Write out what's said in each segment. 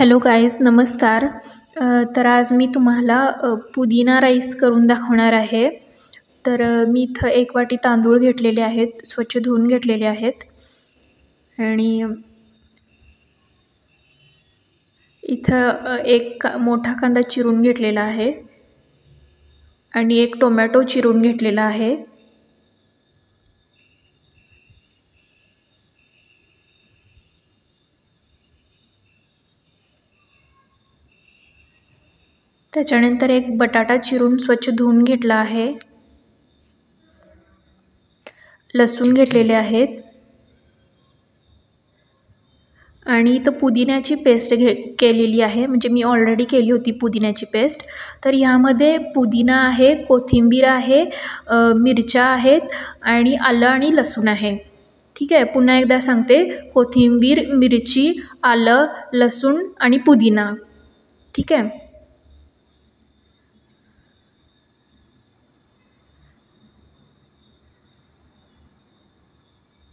Hello guys, नमस्कार. तर आज मी तुम्हाला पुदिना राईस करून दाखवणार आहे. तर मी इथं 1 वाटी तांदूळ घेतलेले आहेत, स्वच्छ धुवून घेतलेले आहेत. आणि इथं एक मोठा कांदा चिरून घेतलेला आहे आणि 1 टोमॅटो चिरून घेतलेला आहे. त्याच्यानंतर 1 बटाटा चिरून स्वच्छ धुवून घेतला आहे. लसूण घेतलेले आहेत आणि इथं पुदिन्याची पेस्ट केलेली आहे. म्हणजे मी ऑलरेडी केली होती पुदिन्याची पेस्ट. तर ह्यामध्ये पुदिना आहे, कोथिंबीर आहे, मिरच्या आहेत आणि आलं आणि लसूण आहे. ठीक आहे, पुन्हा एकदा सांगते, कोथिंबीर, मिरची, आलं, लसूण आणि पुदिना. ठीक आहे.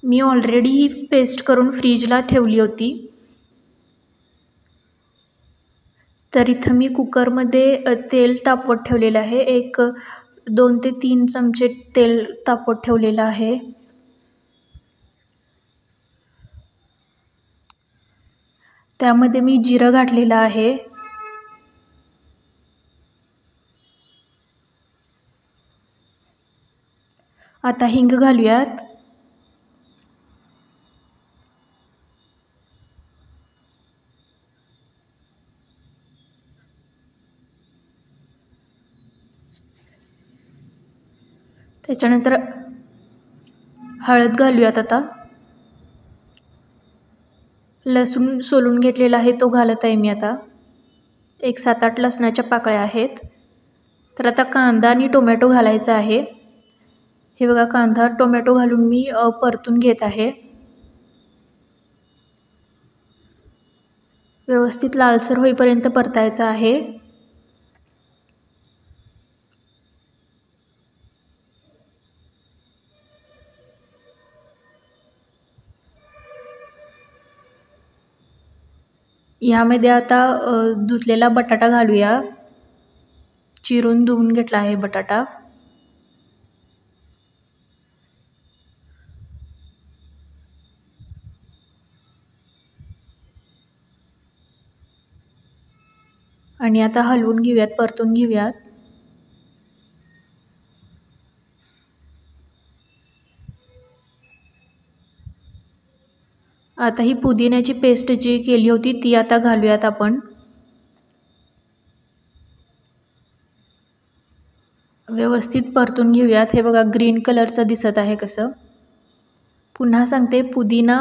मी ऑलरेडी ही पेस्ट करून फ्रीजला ठेवली होती. तर इथं मी कुकरमध्ये तेल तापवत ठेवलेलं आहे. 2 ते 3 चमचे तेल तापवत ठेवलेलं आहे. त्यामध्ये मी जिरं घातलेलं आहे. आता हिंग घालूयात. त्याच्यानंतर हळद घालूयात. आता लसूण सोलून घेतलेला आहे तो घालत आहे मी. आता 7-8 लसणाच्या पाकळ्या आहेत. तर आता कांदा आणि टोमॅटो घालायचा आहे. हे बघा, कांदा टोमॅटो घालून मी परतून घेत आहे. व्यवस्थित लालसर होईपर्यंत परतायचं आहे. यामध्ये आता धुतलेला बटाटा घालूया. चिरून धुवून घेतला आहे बटाटा. आणि आता हलवून घेऊयात, परतून घेऊयात. आता ही पुदिन्याची पेस्ट जी केली होती ती आता घालूयात आपण. व्यवस्थित परतून घेऊयात. हे बघा, ग्रीन कलरचं दिसत आहे कसं. पुन्हा सांगते, पुदिना,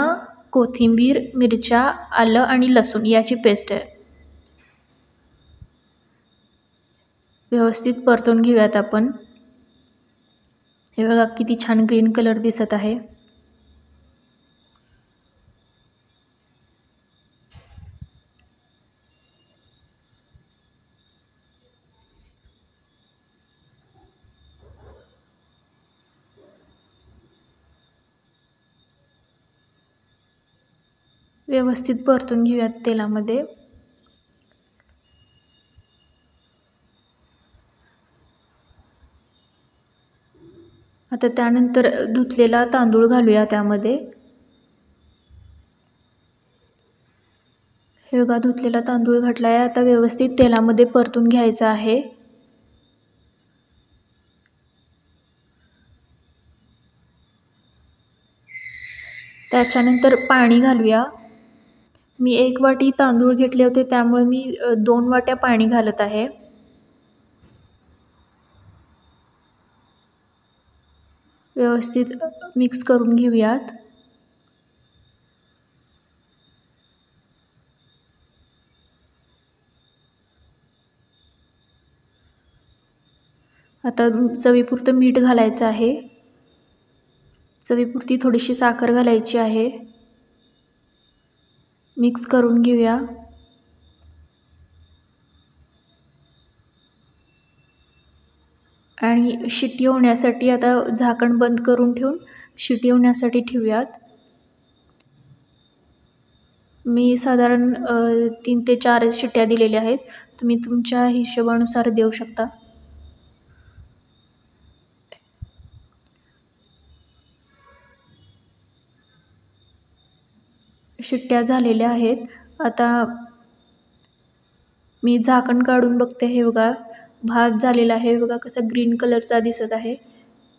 कोथिंबीर, मिरच्या, आलं आणि लसूण याची पेस्ट आहे. व्यवस्थित परतून घेऊयात आपण. हे बघा, किती छान ग्रीन कलर दिसत आहे. व्यवस्थित परतून घेऊयात तेलामध्ये. आता त्यानंतर धुतलेला तांदूळ घालूया त्यामध्ये. हे बघा, धुतलेला तांदूळ घातला आहे. आता व्यवस्थित तेलामध्ये परतून घ्यायचं आहे. त्याच्यानंतर पाणी घालूया. मी 1 वाटी तांदूळ घेतले होते, त्यामुळे मी 2 वाट्या पाणी घालत आहे. व्यवस्थित मिक्स करून घेऊयात. आता चवीपुरतं मीठ घालायचं आहे. चवीपुरती थोडीशी साखर घालायची आहे. मिक्स करून घेऊया. आणि शिट्टी होण्यासाठी आता झाकण बंद करून ठेवून शिट्टी होण्यासाठी ठेवूयात. मी साधारण 3 ते 4 शिट्ट्या दिलेल्या आहेत. तुम्ही तुमच्या हिशोबानुसार देऊ शकता. शिट्ट्या झालेल्या आहेत. आता मी झाकण काढून बघते. हे बघा, भात झालेला आहे. बघा कसा ग्रीन कलरचा दिसत आहे.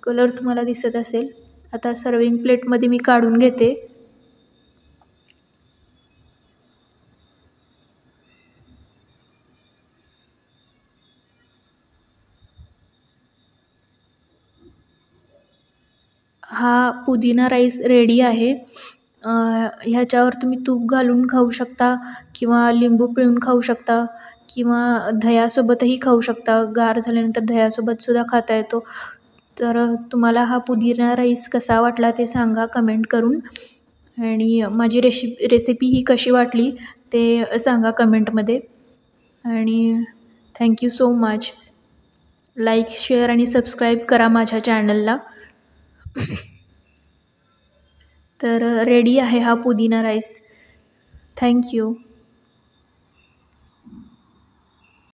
कलर तुम्हाला दिसत असेल. आता सर्विंग प्लेटमध्ये मी काढून घेते. हा पुदिना राईस रेडी आहे. ह्याच्यावर तुम्ही तूप घालून खाऊ शकता किंवा लिंबू पिळून खाऊ शकता किंवा दह्यासोबतही खाऊ शकता. गार झाल्यानंतर दह्यासोबतसुद्धा खाता येतो. तर तुम्हाला हा पुदिना राईस कसा वाटला ते सांगा कमेंट करून. आणि माझी रेसिपी ही कशी वाटली ते सांगा कमेंटमध्ये. आणि thank you so much. Like, share आणि सबस्क्राईब करा माझ्या चॅनलला. तर रेडी आहे हा पुदिना राईस. थँक्यू.